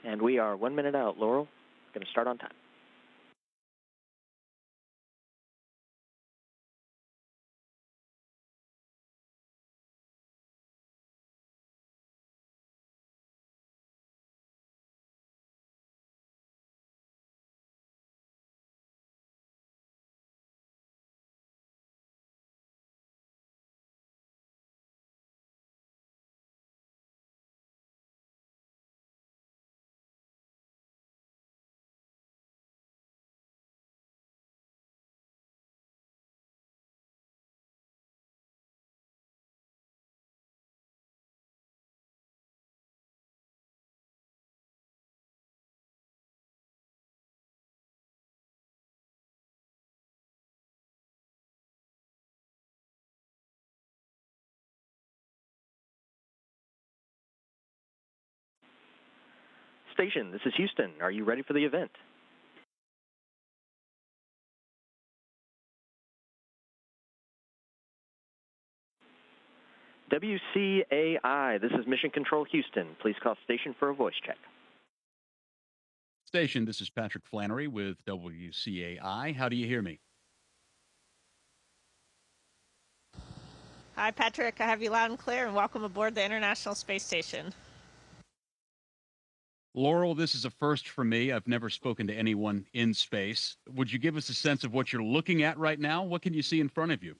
And we are 1 minute out, Laurel. Going to start on time. Station, this is Houston. Are you ready for the event? WCAI, this is Mission Control Houston. Please call station for a voice check. Station, this is Patrick Flannery with WCAI. How do you hear me? Hi, Patrick. I have you loud and clear, and welcome aboard the International Space Station. Laurel, this is a first for me. I've never spoken to anyone in space. Would you give us a sense of what you're looking at right now? What can you see in front of you?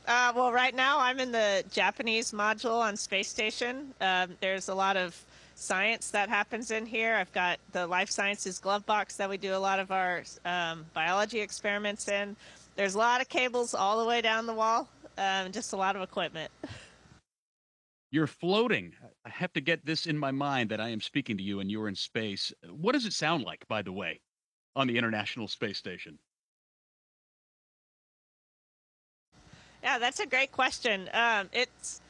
Well, right now I'm in the Japanese module on Space Station. There's a lot of science that happens in here. I've got the Life Sciences glove box that we do a lot of our biology experiments in. There's a lot of cables all the way down the wall, just a lot of equipment. You're floating. I have to get this in my mind that I am speaking to you and you're in space. What does it sound like, by the way, on the International Space Station? Yeah, that's a great question. It's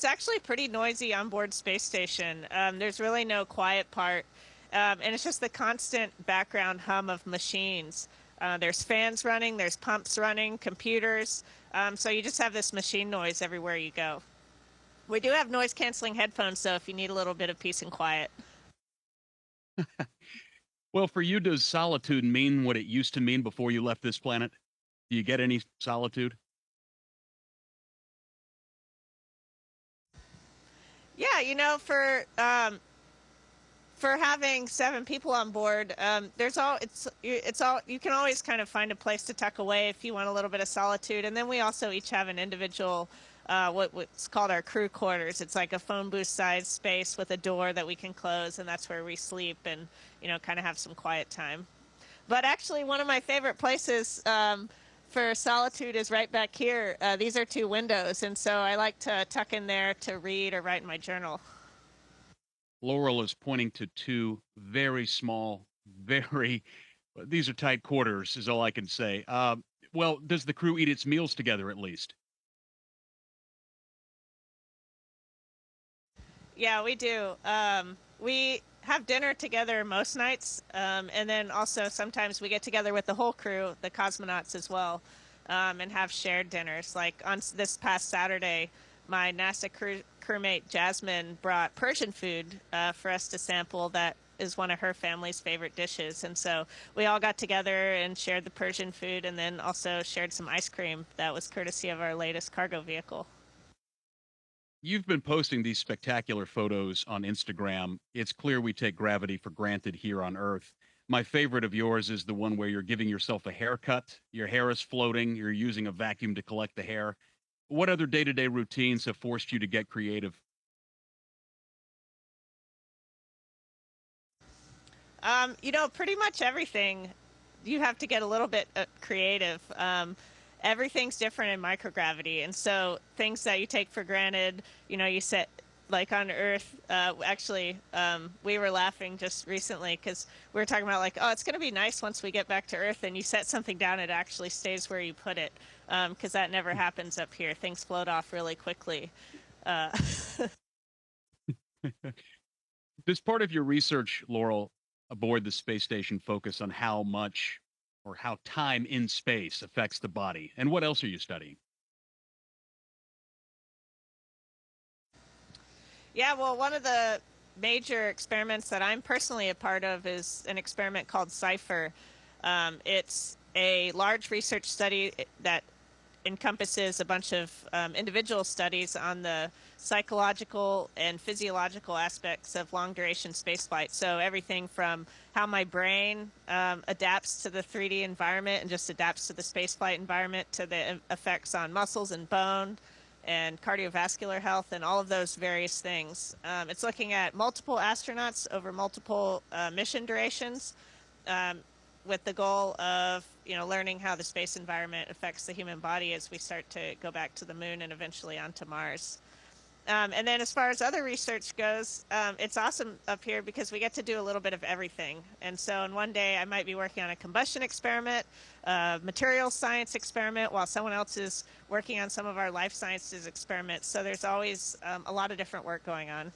actually pretty noisy on board Space Station. There's really no quiet part, and it's just the constant background hum of machines. There's fans running, there's pumps running, computers, so you just have this machine noise everywhere you go. We do have noise-canceling headphones, though, if you need a little bit of peace and quiet. Well, for you, does solitude mean what it used to mean before you left this planet? Do you get any solitude? Yeah, you know, for having 7 people on board, you can always kind of find a place to tuck away if you want a little bit of solitude. And then we also each have an individual, what's called our crew quarters. It's like a phone booth sized space with a door that we can close, and that's where we sleep and, you know, kind of have some quiet time. But actually, one of my favorite places for solitude is right back here. These are 2 windows, and so I like to tuck in there to read or write in my journal. Laurel is pointing to 2 very small, these are tight quarters, is all I can say. Well, does the crew eat its meals together at least? Yeah, we do. We have dinner together most nights, and then also sometimes we get together with the whole crew, the cosmonauts as well, and have shared dinners. Like on this past Saturday, my NASA crewmate Jasmine brought Persian food for us to sample that is one of her family's favorite dishes. And so we all got together and shared the Persian food, and then also shared some ice cream that was courtesy of our latest cargo vehicle. You've been posting these spectacular photos on Instagram. It's clear we take gravity for granted here on Earth. My favorite of yours is the one where you're giving yourself a haircut. Your hair is floating. You're using a vacuum to collect the hair. What other day-to-day routines have forced you to get creative? Pretty much everything. You have to get a little bit creative. Everything's different in microgravity, and so things that you take for granted, you set like on Earth. We were laughing just recently because we were talking about like, oh, it's going to be nice once we get back to Earth, and you set something down, it actually stays where you put it, because that never happens up here. Things float off really quickly. Does part of your research, Laurel, aboard the space station focus on how much or how time in space affects the body? And what else are you studying? Yeah, well, one of the major experiments that I'm personally a part of is an experiment called CIPHER. It's a large research study that encompasses a bunch of individual studies on the psychological and physiological aspects of long-duration spaceflight. So everything from how my brain adapts to the 3D environment and just adapts to the spaceflight environment, to the effects on muscles and bone and cardiovascular health and all of those various things. It's looking at multiple astronauts over multiple mission durations, with the goal of learning how the space environment affects the human body as we start to go back to the moon and eventually onto Mars. And then as far as other research goes, it's awesome up here because we get to do a little bit of everything. And so in one day I might be working on a combustion experiment, a materials science experiment, while someone else is working on some of our life sciences experiments. So there's always a lot of different work going on.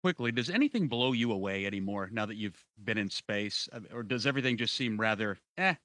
Quickly, does anything blow you away anymore now that you've been in space? Or does everything just seem rather, eh?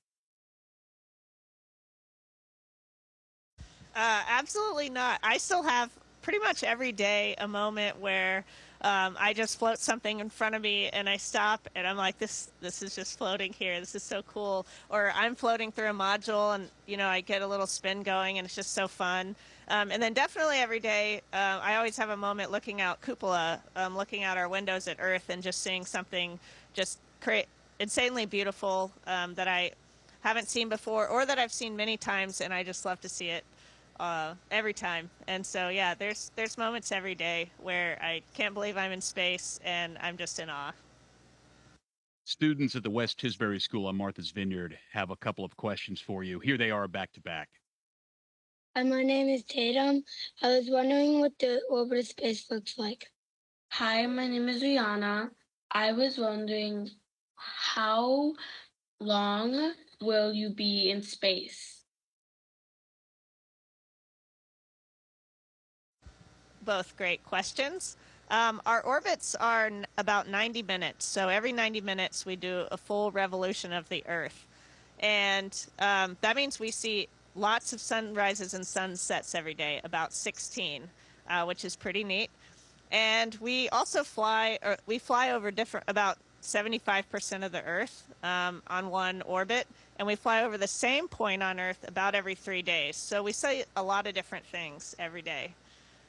Absolutely not. I still have pretty much every day a moment where I just float something in front of me and I stop and I'm like, this is just floating here. This is so cool. Or I'm floating through a module and I get a little spin going and it's just so fun. And then definitely every day, I always have a moment looking out cupola, looking out our windows at Earth and just seeing something just insanely beautiful that I haven't seen before or that I've seen many times, and I just love to see it every time. And so, yeah, there's moments every day where I can't believe I'm in space and I'm just in awe. Students at the West Tisbury School on Martha's Vineyard have a couple of questions for you. Here they are back to back. Hi, my name is Tatum. I was wondering what the orbit of space looks like. Hi, my name is Rihanna. I was wondering, how long will you be in space? Both great questions. Our orbits are about 90 minutes. So every 90 minutes we do a full revolution of the Earth. And that means we see lots of sunrises and sunsets every day, about 16, which is pretty neat. And we also fly over about 75% of the Earth on one orbit, and we fly over the same point on Earth about every 3 days. So we see a lot of different things every day.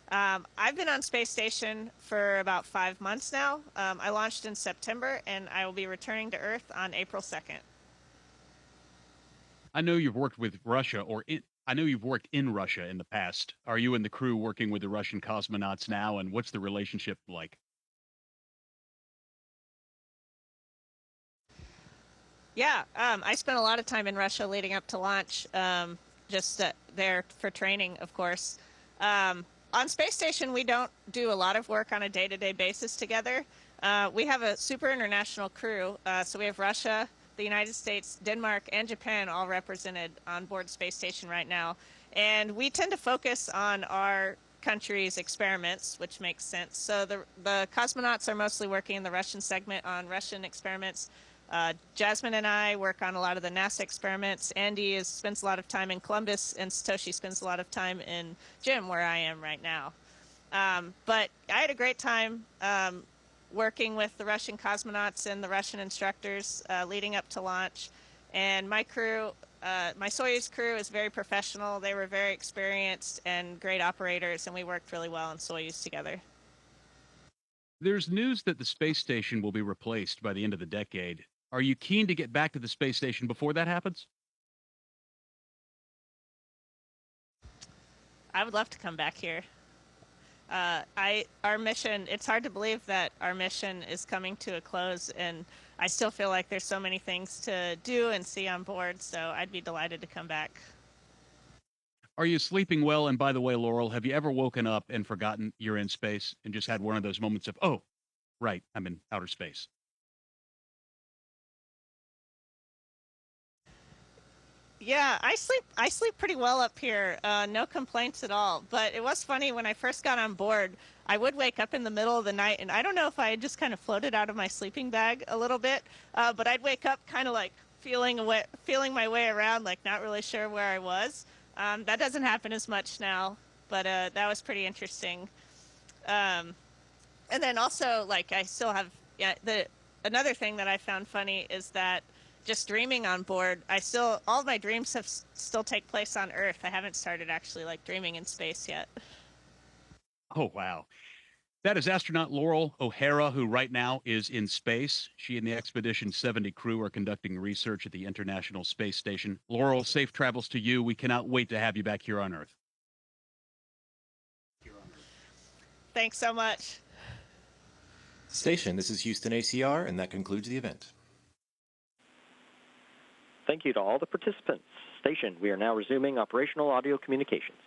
I've been on space station for about 5 months now. I launched in September, and I will be returning to Earth on April 2nd. I know you've worked with Russia, I know you've worked in Russia in the past. Are you and the crew working with the Russian cosmonauts now, and what's the relationship like? Yeah, I spent a lot of time in Russia leading up to launch, just there for training, of course. On space station, we don't do a lot of work on a day-to-day basis together. We have a super international crew, so we have Russia, the United States, Denmark, and Japan all represented on board space station right now. And we tend to focus on our country's experiments, which makes sense. So the cosmonauts are mostly working in the Russian segment on Russian experiments. Jasmine and I work on a lot of the NASA experiments. Andy spends a lot of time in Columbus, and Satoshi spends a lot of time in Jim, where I am right now. But I had a great time working with the Russian cosmonauts and the Russian instructors leading up to launch. And my crew, my Soyuz crew is very professional. They were very experienced and great operators, and we worked really well on Soyuz together. There's news that the space station will be replaced by the end of the decade. Are you keen to get back to the space station before that happens? I would love to come back here. Our mission, it's hard to believe that our mission is coming to a close, and I still feel like there's so many things to do and see on board, so I'd be delighted to come back. Are you sleeping well? And by the way, Laurel, have you ever woken up and forgotten you're in space and just had one of those moments of, oh, right, I'm in outer space? Yeah, I sleep pretty well up here. No complaints at all. But it was funny when I first got on board, I would wake up in the middle of the night, and I don't know if I had just kind of floated out of my sleeping bag a little bit, but I'd wake up kind of like feeling my way around, like not really sure where I was. That doesn't happen as much now, but that was pretty interesting. Um, and then also, like, I still have, yeah, another thing that I found funny is that just dreaming on board, all of my dreams still take place on Earth. I haven't started actually like dreaming in space yet. Oh, wow. That is astronaut Loral O'Hara, who right now is in space. She and the Expedition 70 crew are conducting research at the International Space Station. Laurel, safe travels to you. We cannot wait to have you back here on Earth. Thanks so much. Station, this is Houston ACR, and that concludes the event. Thank you to all the participants. Station, we are now resuming operational audio communications.